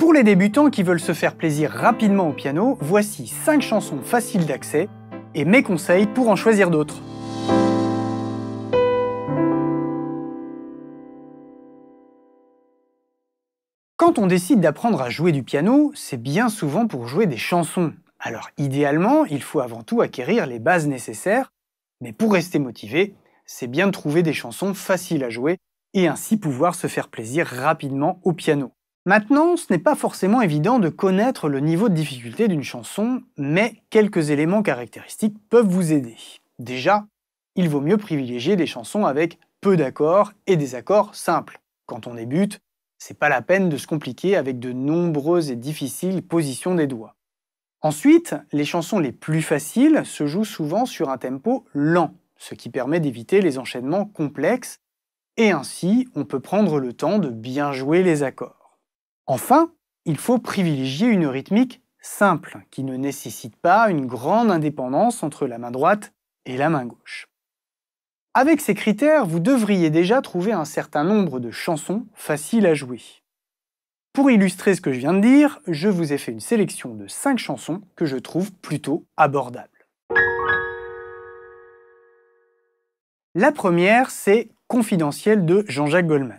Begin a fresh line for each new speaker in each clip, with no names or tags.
Pour les débutants qui veulent se faire plaisir rapidement au piano, voici 5 chansons faciles d'accès et mes conseils pour en choisir d'autres. Quand on décide d'apprendre à jouer du piano, c'est bien souvent pour jouer des chansons. Alors idéalement, il faut avant tout acquérir les bases nécessaires, mais pour rester motivé, c'est bien de trouver des chansons faciles à jouer et ainsi pouvoir se faire plaisir rapidement au piano. Maintenant, ce n'est pas forcément évident de connaître le niveau de difficulté d'une chanson, mais quelques éléments caractéristiques peuvent vous aider. Déjà, il vaut mieux privilégier des chansons avec peu d'accords et des accords simples. Quand on débute, c'est pas la peine de se compliquer avec de nombreuses et difficiles positions des doigts. Ensuite, les chansons les plus faciles se jouent souvent sur un tempo lent, ce qui permet d'éviter les enchaînements complexes, et ainsi on peut prendre le temps de bien jouer les accords. Enfin, il faut privilégier une rythmique simple, qui ne nécessite pas une grande indépendance entre la main droite et la main gauche. Avec ces critères, vous devriez déjà trouver un certain nombre de chansons faciles à jouer. Pour illustrer ce que je viens de dire, je vous ai fait une sélection de 5 chansons que je trouve plutôt abordables. La première, c'est Confidentiel de Jean-Jacques Goldman.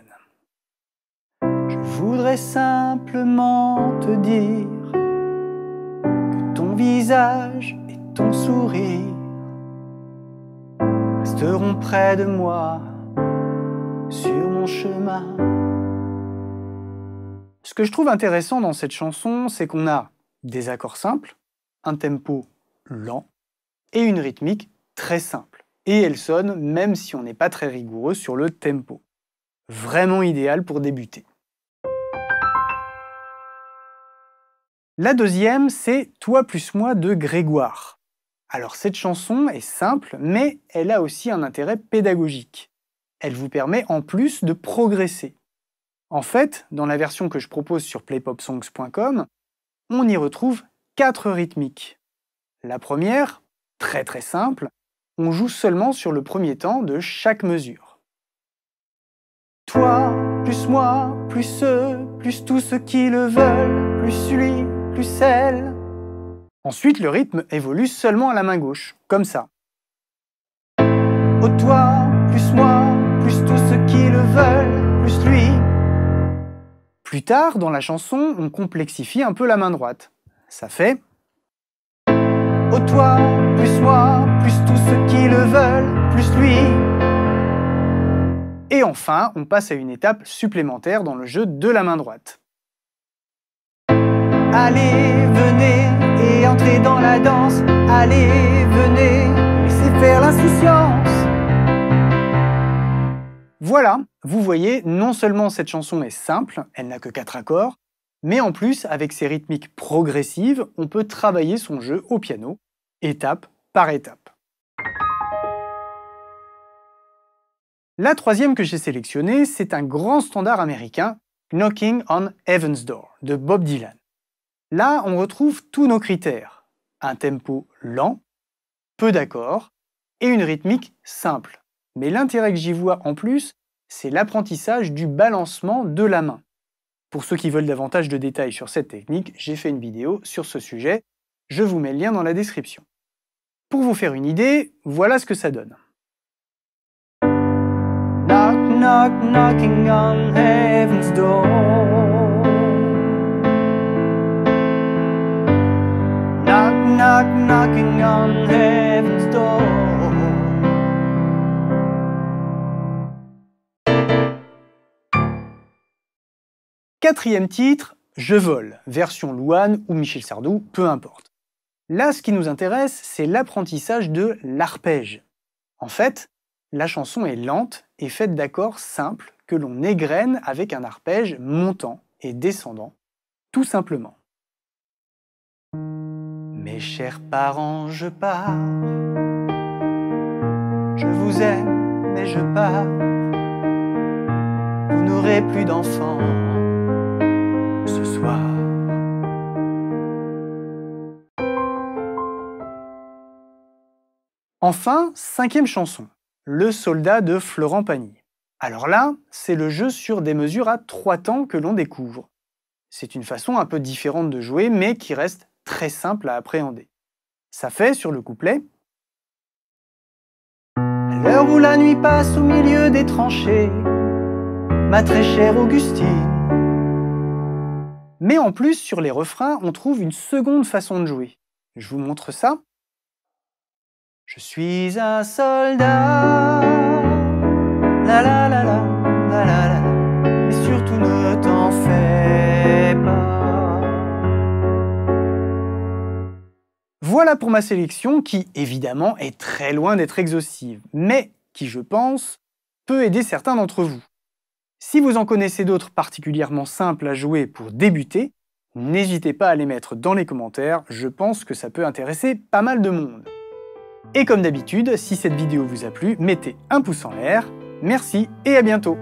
Je voudrais simplement te dire que ton visage et ton sourire resteront près de moi sur mon chemin. Ce que je trouve intéressant dans cette chanson, c'est qu'on a des accords simples, un tempo lent et une rythmique très simple. Et elle sonne même si on n'est pas très rigoureux sur le tempo. Vraiment idéal pour débuter. La deuxième, c'est Toi plus moi de Grégoire. Alors cette chanson est simple, mais elle a aussi un intérêt pédagogique. Elle vous permet en plus de progresser. En fait, dans la version que je propose sur playpopsongs.com, on y retrouve 4 rythmiques. La première, très simple, on joue seulement sur le premier temps de chaque mesure. Toi, plus moi, plus ceux, plus tous ceux qui le veulent, plus lui, plus elle. Ensuite, le rythme évolue seulement à la main gauche, comme ça. Oh toi, plus moi, plus tous ceux qui le veulent, plus lui. Plus tard, dans la chanson, on complexifie un peu la main droite. Ça fait oh toi, plus moi, plus tous ceux qui le veulent, plus lui. Et enfin, on passe à une étape supplémentaire dans le jeu de la main droite. Allez, venez et entrez dans la danse. Allez, venez, laissez faire l'insouciance. Voilà, vous voyez, non seulement cette chanson est simple, elle n'a que 4 accords, mais en plus, avec ses rythmiques progressives, on peut travailler son jeu au piano, étape par étape. La troisième que j'ai sélectionnée, c'est un grand standard américain, Knocking on Heaven's Door, de Bob Dylan. Là, on retrouve tous nos critères. Un tempo lent, peu d'accords, et une rythmique simple. Mais l'intérêt que j'y vois en plus, c'est l'apprentissage du balancement de la main. Pour ceux qui veulent davantage de détails sur cette technique, j'ai fait une vidéo sur ce sujet, je vous mets le lien dans la description. Pour vous faire une idée, voilà ce que ça donne. Knock, knock, knocking on heaven's door. Knock, knock, knocking on heaven's door. Quatrième titre, Je vole, version Louane ou Michel Sardou, peu importe. Là, ce qui nous intéresse, c'est l'apprentissage de l'arpège. En fait, la chanson est lente et faite d'accords simples que l'on égrène avec un arpège montant et descendant, tout simplement. Mes chers parents, je pars. Je vous aime, mais je pars. Vous n'aurez plus d'enfants ce soir. Enfin, cinquième chanson, Le soldat de Florent Pagny. Alors là, c'est le jeu sur des mesures à 3 temps que l'on découvre. C'est une façon un peu différente de jouer, mais qui reste très simple à appréhender. Ça fait sur le couplet: à l'heure où la nuit passe au milieu des tranchées, ma très chère Augustine. Mais en plus, sur les refrains, on trouve une seconde façon de jouer. Je vous montre ça. Je suis un soldat, la la la la, la la la, mais surtout ne t'en fais pas. Voilà pour ma sélection qui, évidemment, est très loin d'être exhaustive, mais qui, je pense, peut aider certains d'entre vous. Si vous en connaissez d'autres particulièrement simples à jouer pour débuter, n'hésitez pas à les mettre dans les commentaires, je pense que ça peut intéresser pas mal de monde. Et comme d'habitude, si cette vidéo vous a plu, mettez un pouce en l'air, merci et à bientôt!